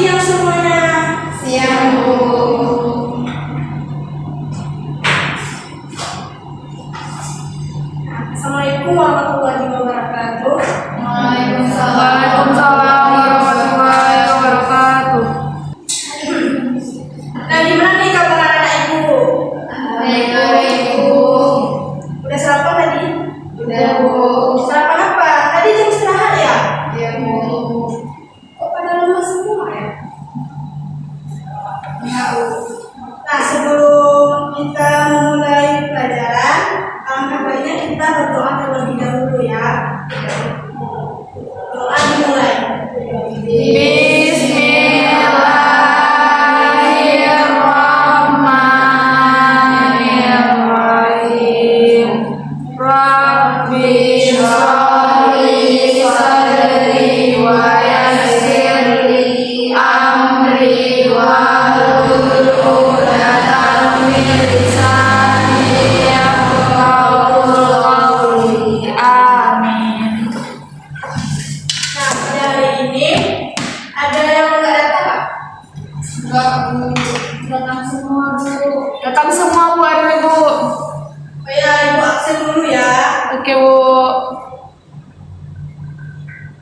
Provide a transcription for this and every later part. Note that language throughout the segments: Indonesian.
siang semuanya. Siang, Bu. Assalamualaikum warahmatullahi wabarakatuh. Waalaikumsalam warahmatullahi wabarakatuh. Nah, gimana nih kabar anak ibu? Baik, Bu. Udah sarapan tadi? Udah, Bu. Sarapan apa? Tadi jam istirahat ya? Iya, Bu. Kok pada lemas semua ya? Iya, Bu. Nah, sebelum kita memulai pelajaran, alangkah baiknya kita berdoa terlebih dahulu ya. Doa dimulai. Bismillahirrahmanirrahim. Rabbi shrah li sadri wa yassir li amri wahlul 'uqdatam min lisani yafqahu qawli. Amin. Nah, pada hari ini ada yang nggak datang nggak? Enggak, Bu. Datang semua, Bu. Datang semua, Bu, hari ini, Bu. Oh ya, ibu absen dulu ya. Oke, Bu.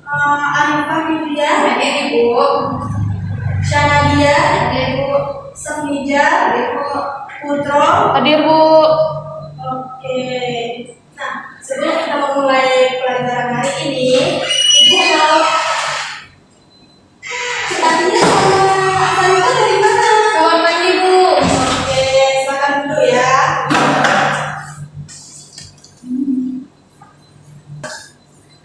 Arifah Fitria, Hadir, Bu. Syanadia, Hadir, Bu. Semija, Bu. Putro. Hadir, Bu. Oke. Nah, sebelum kita memulai pelajaran hari ini, ibu mau Syanadia sama Arifah dari mana? Selamat pagi, Bu. Oke, silakan dulu ya.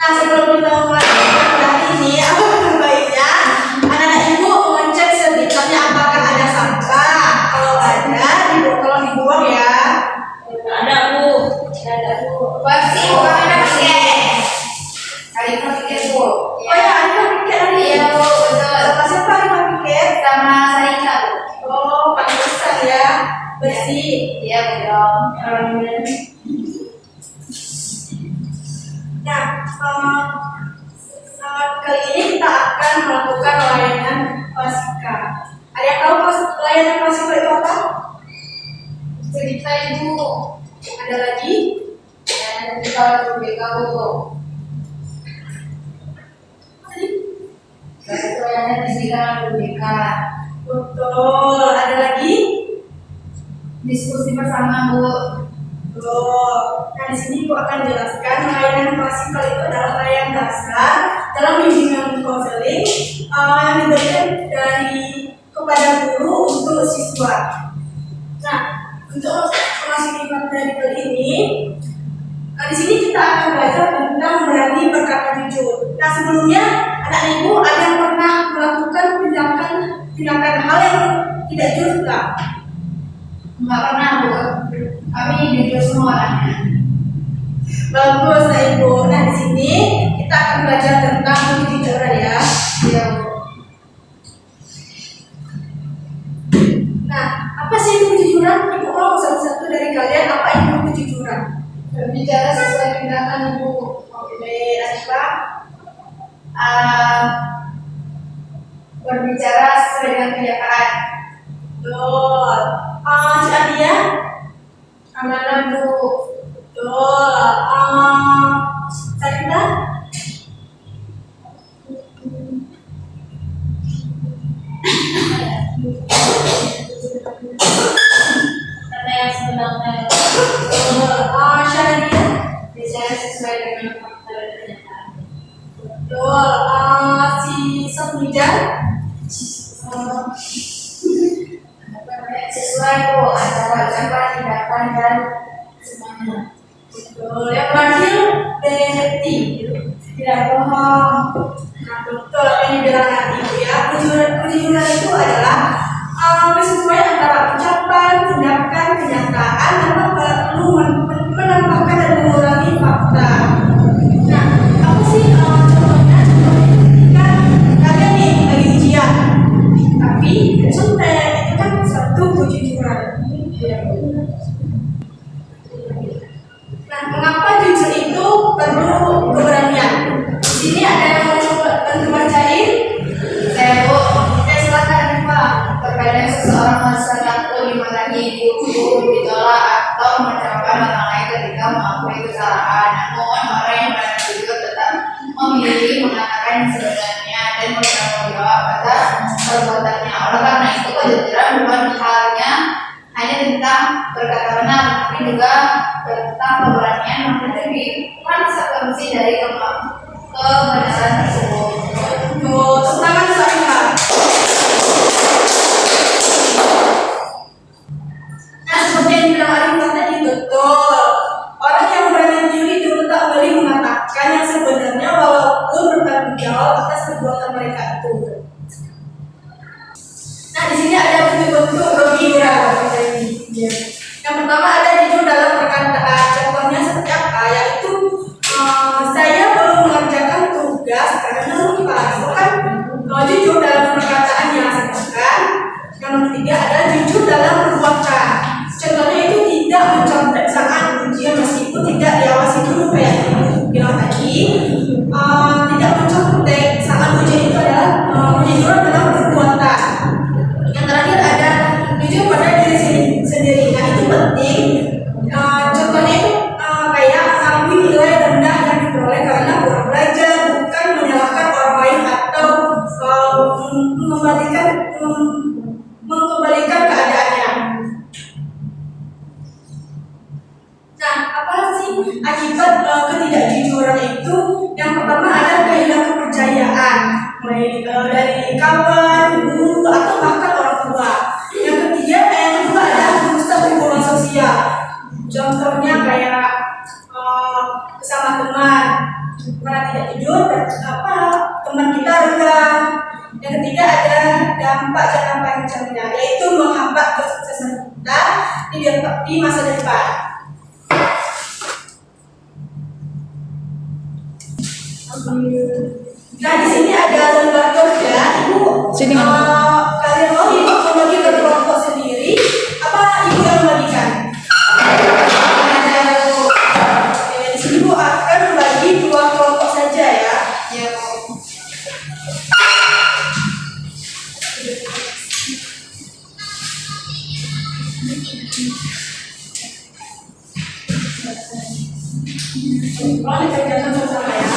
Nah, sebelum kita mulai pelajaran hari ini, alangkah baiknya anak-anak ibu mengecek sekitarnya apakah ada sampah. Kalau ada, ibu tolong dibuang ya. Ada, Bu. Ada, Bu. Pasti, Bu. Kami udah pakai. Hari ini pakai, Bu. Oh ya, Arifah pikir tadi. Iya, Bu. Betul. Sama siapa Arifah pikir? Sama Sarika, Bu. Oh, pakai besar ya, bersih. Iya, Bu, dong. Nah, kali ini kita akan melakukan layanan Pasika. Ada yang tahu layanan Pasika itu apa? Cerita, Ibu. Ada lagi? Dan kita lebih Bu. Itu yang disediakan BK. Betul. Ada lagi? Diskusi bersama, Bu. Betul. Nah, di sini Ibu akan jelaskan layanan klasikal itu adalah layanan dasar dalam bimbingan konseling yang diberikan kepada guru untuk siswa. Nah, untuk memasuki materi kali ini, di sini kita akan belajar tentang berani berkata jujur. Nah, sebelumnya anak ibu ada yang pernah melakukan tindakan hal yang tidak jujur nggak? Enggak pernah, Bu. Kami jujur semua orangnya. Bagus, nah ibu. Nah, di sini kita akan belajar tentang kejujuran ya. Iya, Bu. Nah, apa sih itu kejujuran? Ibu mau satu-satu dari kalian apa itu kejujuran? Berbicara sesuai tindakan, Ibu. Oke, Arifah. Berbicara sesuai dengan kenyataan. Betul. Dia? Amanah, Bu. Betul. Sarina? Kata yang sebenarnya. Syanadia? Bicara sesuai dengan fakta dan kenyataan. Betul. Si Semija? Sesuai, Bu, antara ucapan, tindakan, dan semuanya. Betul. Yang terakhir, Betty. Tidak bohong. Nah, betul apa yang dibilang tadi Ibu ya. Kejujuran itu adalah kesesuaian antara ucapan, tindakan, kenyataan tanpa perlu menambahkan dan mengurangi fakta. Nah, apa sih contohnya? Ketika kalian nih lagi ujian, tapi contek itu kan satu kejujuran. Nah, mengapa jujur itu perlu keberanian? Di sini ada yang mau bantu bacain? Saya, Bu. Oke, perbuatannya. Oleh karena itu kejujuran bukan hanya tentang berkata benar, tapi juga tentang keberanian menghadapi konsekuensi dari kebenaran tersebut. Tepuk tangan Sarifah. Nah, seperti yang bilang Arifah tadi betul. Orang yang berani jujur itu tak boleh mengatakan yang sebenarnya walaupun bertanggung jawab atas perbuatan mereka itu. Nah, di sini ada bentuk-bentuk gembira. Yang pertama ada jujur dalam perkataan. Contohnya seperti apa? Yaitu saya belum mengerjakan tugas karena lupa. Itu kan jujur dalam perkataannya. Sedangkan yang nomor 3 ada jujur dalam perbuatan. Contohnya itu tidak mencontek saat ujian meskipun tidak diawasi dulu kayak bilang tadi. Tidak mencontek saat ujian itu adalah jujur dalam perbuatan. Yang terakhir ada jujur pada diri sendiri. Nah, itu penting. Contohnya itu kayak mengakui nilai rendah yang diperoleh karena kurang belajar, bukan menyalahkan orang lain atau mengembalikan keadaannya. Nah, apa sih akibat ketidakjujuran itu? Yang pertama ada kehilangan kepercayaan, mulai dari kawan, guru, atau bahkan orang tua. Yang kedua ada merusak hubungan sosial. Contohnya kayak bersama teman, karena tidak jujur dan teman kita rendah. Yang ketiga ada dampak jangka panjangnya, yaitu menghambat kesuksesan kita di masa depan. Nah, di sini ada lembar kerja. Ibu, Sini, kalian mau ibu membagi ke kelompok sendiri? Apa ibu yang membagikan? Di sini ibu akan membagi 2 kelompok saja ya. Ya, Kalau dikerjakan bersama ya.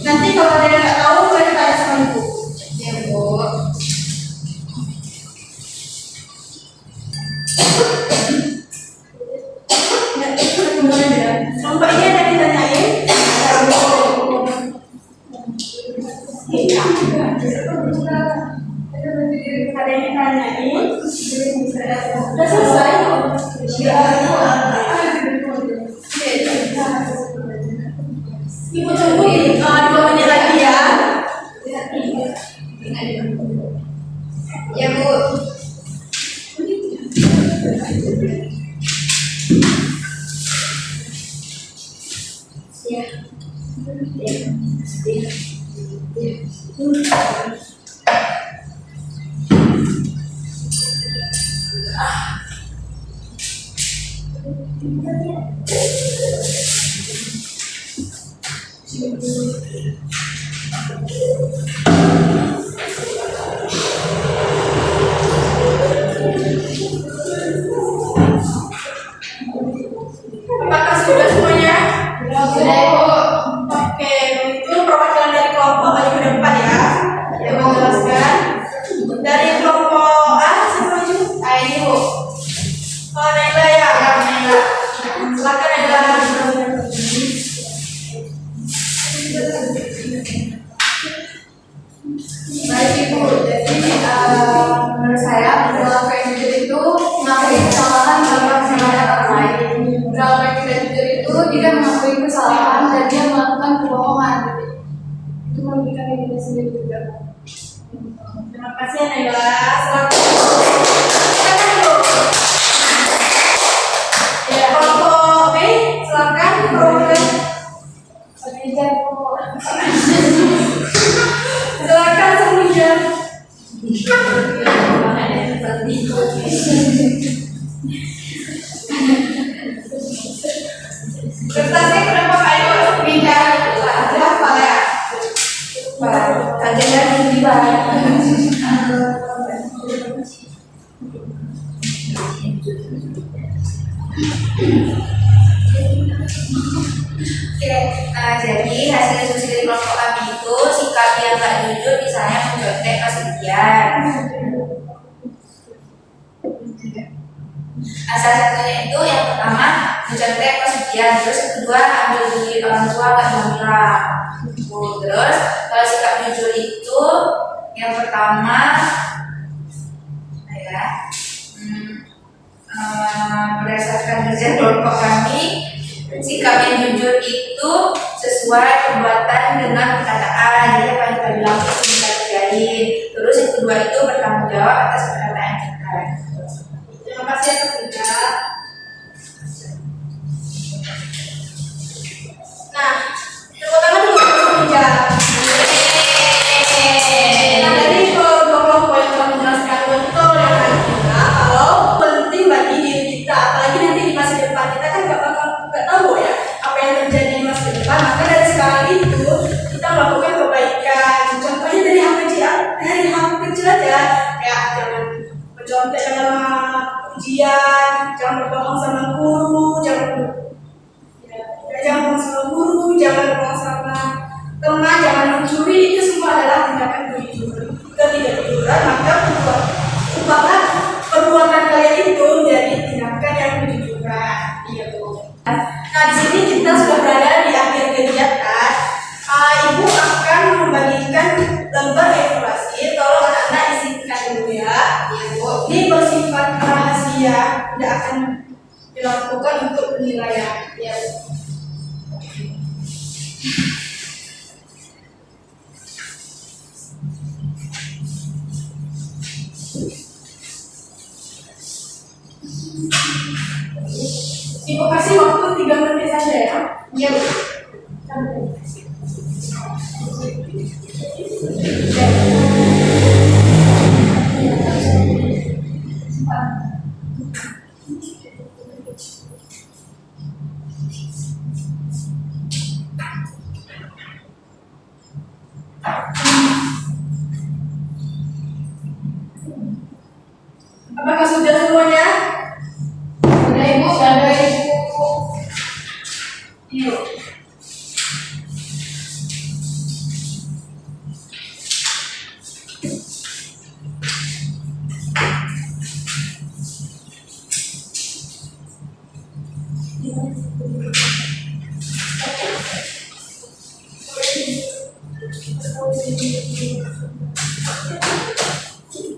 Nanti kalau ada yang nggak tahu, boleh tanya sama ibu. ya Bu. Kelompok ini ada ditanyain. Ada yang ditanyain. Sudah selesai. Ibu tunggu 2 menit lagi ya. Ya Bu. Apakah sudah semuanya? Sudah Ibu. Oke, itu perwakilan dari kelompok maju ke depan ya. Yang menjelaskan dari kelompok A siapa maju? Ini Bu. Naila ya. Naila. Silakan Naila. Baik Ibu, jadi menurut saya dalam jujur itu mengakui kesalahan dalam perbuatan orang lain. Dalam tidak jujur itu tidak mengakui kesalahan dan dia melakukan kebohongan. Itu merugikan diri sendiri juga. Terima kasih Naila. Silakan dulu. Ya, kelompok B, silakan perwakilan. Silakan Semujan. Kertasnya kenapa Pak Ibu pindah? Ada apa ya? Kajian di Oke, jadi Jadi hasil diskusi dari kelompok kami itu sikap yang nggak jujur misalnya mencontek kesedihan. Salah satunya itu yang pertama mencontek kesedihan, terus yang kedua ambil duit orang tua nggak bilang. Terus kalau sikap jujur itu yang pertama berdasarkan kerja kelompok kami, sikap yang jujur itu sesuai perbuatan dengan perkataan. Jadi apa yang kita bilang itu bisa terjadi. Terus yang kedua itu bertanggung jawab atas perkataan kita. Terima kasih atas Ida. Nah, tepuk tangan dulu untuk Ida. Nah, dari kedua kelompok yang telah menjelaskan betul yang tadi kita, kalau penting bagi diri kita, apalagi nanti di masa depan kita kan nggak tahu ya apa yang terjadi di masa depan. Maka dari sekarang itu kita melakukan kebaikan. Contohnya dari hal kecil aja, kayak jangan mencontek dalam ujian, jangan berbohong sama guru, jangan berbohong sama guru, jangan berbohong sama teman, jangan mencuri. Itu semua adalah tindakan ketidakjujuran. Maka ubahlah perbuatan kalian itu menjadi tindakan yang kejujuran. Iya, Bu. Nah, di sini kita sudah berada di akhir kegiatan. Ibu akan membagikan lembar evaluasi. Tolong anak-anak isikan dulu ya. Iya, Bu. Ini bersifat rahasia, tidak akan dilakukan untuk penilaian. Ya. Ibu kasih waktu 3 menit saja ya. Iya, Bu. Apakah sudah semuanya? Sudah, Ibu. Sudah, Ibu. Yuk.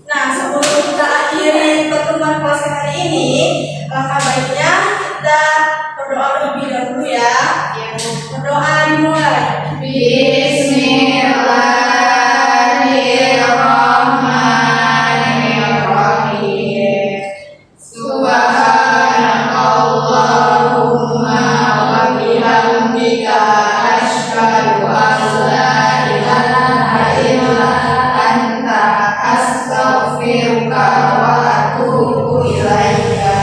Nah, sebelum kita akhiri pertemuan kelas hari ini, langkah baiknya kita berdoa terlebih dahulu ya. Berdoa dimulai. Bismillahirrahmanirrahim. Subhanakallahumma wa bihamdika asyhadu an la ilaha illa anta astaghfiruka wa atubu ilaika.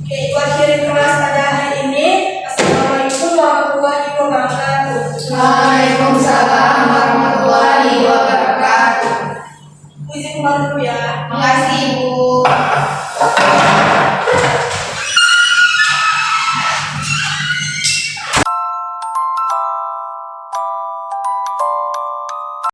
Oke, itu akhiri kelas pada hari ini. Assalamualaikum warahmatullahi wabarakatuh. Waalaikumsalam.